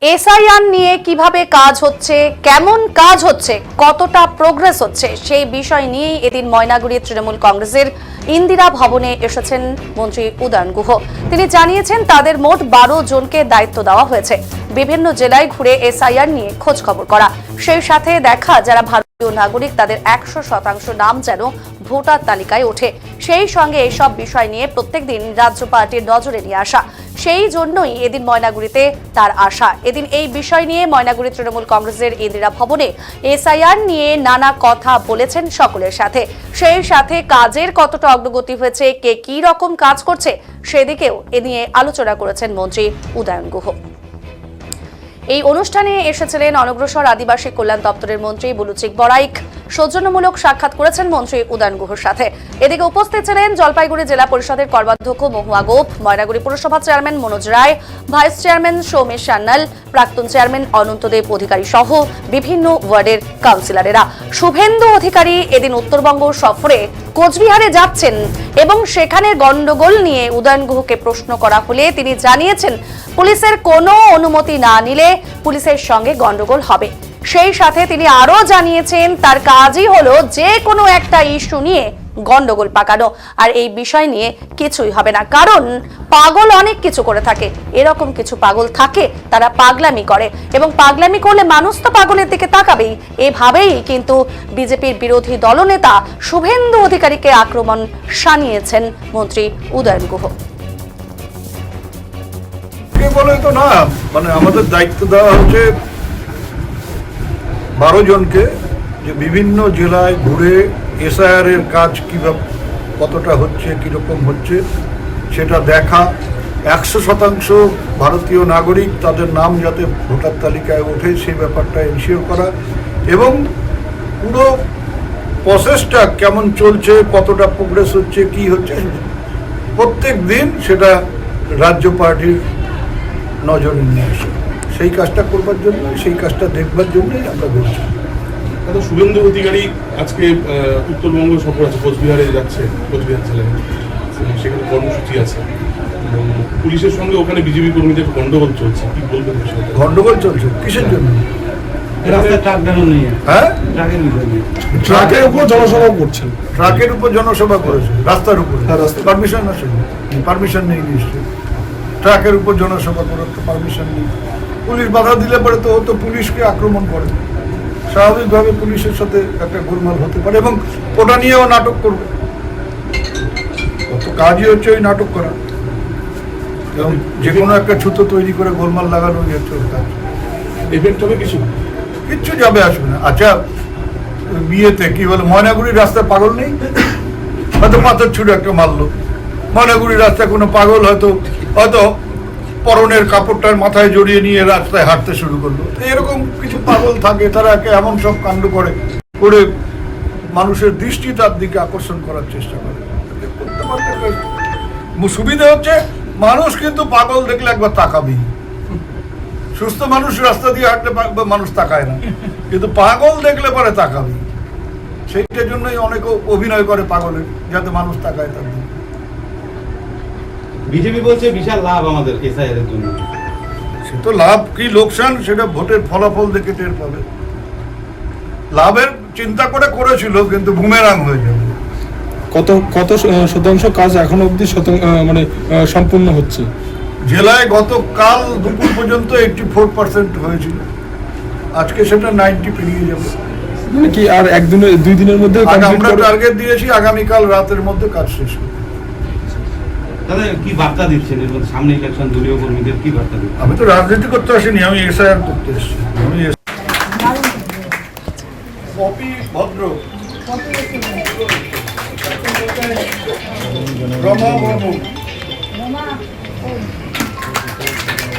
SIR নিয়ে কিভাবে কাজ হচ্ছে, কেমন কাজ হচ্ছে, কতটা প্রোগ্রেস হচ্ছে সেই বিষয় নিয়ে এদিন ময়নাগুড়ির তৃণমূল কংগ্রেসের ইন্দিরা ভবনে এসেছেন মন্ত্রী উদয়ন গুহ। তিনি জানিয়েছেন তাদের মোট 12 জনকে দায়িত্ব দেওয়া হয়েছে বিভিন্ন জেলায় ঘুরে এসআইআর নিয়ে খোঁজ খবর করা, সেই সাথে দেখা যারা ভারতীয় নাগরিক তাদের 100% নাম যেন ভোটার তালিকায় ওঠে, সেই সঙ্গে এইসব বিষয় নিয়ে প্রত্যেকদিন রাজ্য পার্টির নজরে নিয়ে আসা। সেই জন্যই এদিন ময়নাগুড়িতে তার আশা। এদিন এই বিষয় নিয়ে ময়নাগুড়ি তৃণমূল কংগ্রেসের ইন্দিরা ভবনে এসআইআর নিয়ে নানা কথা বলেছেন সকলের সাথে, সেই সাথে কাজের কতটা অগ্রগতি হয়েছে, কে কি রকম কাজ করছে সেদিকেও এ নিয়ে আলোচনা করেছেন মন্ত্রী উদয়ন গুহ। এই অনুষ্ঠানে এসেছিলেন অনগ্রসর আদিবাসী কল্যাণ দপ্তরের মন্ত্রী বুলুচিক বড়াইক। সৌজন্যমূলক সাক্ষাৎ করেছেন মন্ত্রী উদয়ন গুহর সাথে। এদিকে উপস্থিত ছিলেন জলপাইগুড়ি জেলা পরিষদের কর্মাধ্যক্ষ মহুয়া গোপ, ময়নাগুড়ি পুরসভা চেয়ারম্যান মনোজ রায়, ভাইস চেয়ারম্যান সৌমেশ সান্যাল, প্রাক্তন চেয়ারম্যান অনন্তদেব অধিকারী সহ বিভিন্ন ওয়ার্ডের কাউন্সিলরেরা। শুভেন্দু অধিকারী এদিন উত্তরবঙ্গ সফরে কোচবিহারে যাচ্ছেন এবং সেখানে গন্ডগোল নিয়ে উদয়ন গুহকে প্রশ্ন করা হলে তিনি জানিয়েছেন পুলিশের কোনো অনুমতি না নিলে পুলিশের সঙ্গে গন্ডগোল হবে। সেই সাথে তিনি আরো জানিয়েছেন তার কাজই হলো যে কোনো একটা ইস্যু নিয়ে গন্ডগোল পাকানো, আর এই বিষয় নিয়ে কিছুই হবে না, কারণ পাগল অনেক কিছু করে থাকে, এরকম কিছু পাগল থাকে তারা পাগলামি করে এবং পাগলামি করলে মানুষ তো পাগলের দিকে তাকাবেই। এভাবেই কিন্তু বিজেপির বিরোধী দলনেতা শুভেন্দু অধিকারীকে আক্রমণ শানিয়েছেন মন্ত্রী উদয়ন গুহ। বলে তো না, মানে আমাদের দায়িত্ব দেওয়া হচ্ছে 12 জনকে যে বিভিন্ন জেলায় ঘুরে এসআইআর এর কাজ কিভাবে কতটা হচ্ছে, কিরকম হচ্ছে সেটা দেখা, 100% ভারতীয় নাগরিক তাদের নাম যাতে ভোটার তালিকায় ওঠে সেই ব্যাপারটা এনশিওর করা এবং পুরো প্রসেসটা কেমন চলছে, কতটা প্রোগ্রেস হচ্ছে, কি হচ্ছে প্রত্যেক দিন সেটা রাজ্য পার্টির নজরে নিয়ে আসে। সেই কাজটা করবার জন্য, সেই কাজটা দেখবার জন্যই আমরা বলছি। শুভেন্দু অধিকারী আজকে উত্তরবঙ্গ সফর আছে, কোচবিহারে যাচ্ছে, কোচবিহার জেলায় সেখানে কর্মসূচি আছে। পুলিশের সঙ্গে ওখানে বিজেপি কর্মীদের গন্ডগোল চলছে, কি বলবেন? গন্ডগোল চলছে কিসের জন্য? ট্রাকের উপর জনসভা করছেন, ট্রাকের উপর জনসভা করেছে, রাস্তার উপর পারমিশন আছে? পারমিশন নেই নিশ্চয়ই। ট্রাকের উপর জনসভা করার তো পারমিশন নেই। পুলিশ বাধা দিলে পরে তো ও তো পুলিশকে আক্রমণ করে, স্বাভাবিকভাবে পুলিশের সাথে একটা গোলমাল হতে পারে এবং ওটা নিয়েও নাটক করবে। তো কাজই হচ্ছে ওই নাটক করা এবং যে কোনো একটা ছুতো তৈরি করে গোলমাল লাগানো হচ্ছে ওর কাজ। ইভেন্ট হবে কিচ্ছু যাবে আসবে না। আচ্ছা, বিয়েতে কি বলে ময়নাগুড়ির রাস্তায় পাগল নেই? হয়তো পাথর ছুটে একটা মারলো। ময়নাগুড়ির রাস্তায় কোনো পাগল হয়তো পরনের কাপড়টার মাথায় জড়িয়ে নিয়ে রাস্তায় হাঁটতে শুরু করলো। এরকম কিছু পাগল থাকে, তারা এমন সব কাণ্ড করে মানুষের দৃষ্টি তার দিকে আকর্ষণ করার চেষ্টা করে। সুবিধা হচ্ছে মানুষ কিন্তু পাগল দেখলে একবার তাকাবেই। সুস্থ মানুষ রাস্তা দিয়ে হাঁটলে মানুষ তাকায় না, কিন্তু পাগল দেখলে পরে তাকাবে। সেইটার জন্যই অনেকে অভিনয় করে পাগলের, যাতে মানুষ তাকায় তার দিকে। বিজেপি বলছে বিশাল লাভ আমাদের এসআইআর এর জন্য। সে তো লাভ কি লোকসান সেটা ভোটের ফলাফল দেখে টের পাবে। লাভের চিন্তা করেছিল, কিন্তু বুমেরাং হয়ে যাবে। কত শতাংশ কাজ এখনো অবধি সম্পূর্ণ হচ্ছে? জেলায় গতকাল দুপুর পর্যন্ত 84% হয়েছিল, আজকে সেটা 90 পেরিয়ে যাবে। কি আর দুই দিনের মধ্যে আমরা টার্গেট দিয়েছি আগামীকাল রাতের মধ্যে কাজ শেষ হবে। কি বার্তা দিচ্ছেন সামনে ইলেকশন, দলীয় কর্মীদের কি বার্তা দিচ্ছেন? আমি তো রাজনীতি করতে আসিনি, আমি এসআইআর করতে এসেছি। আমি পপি ভদ্র, রমা বর্মন,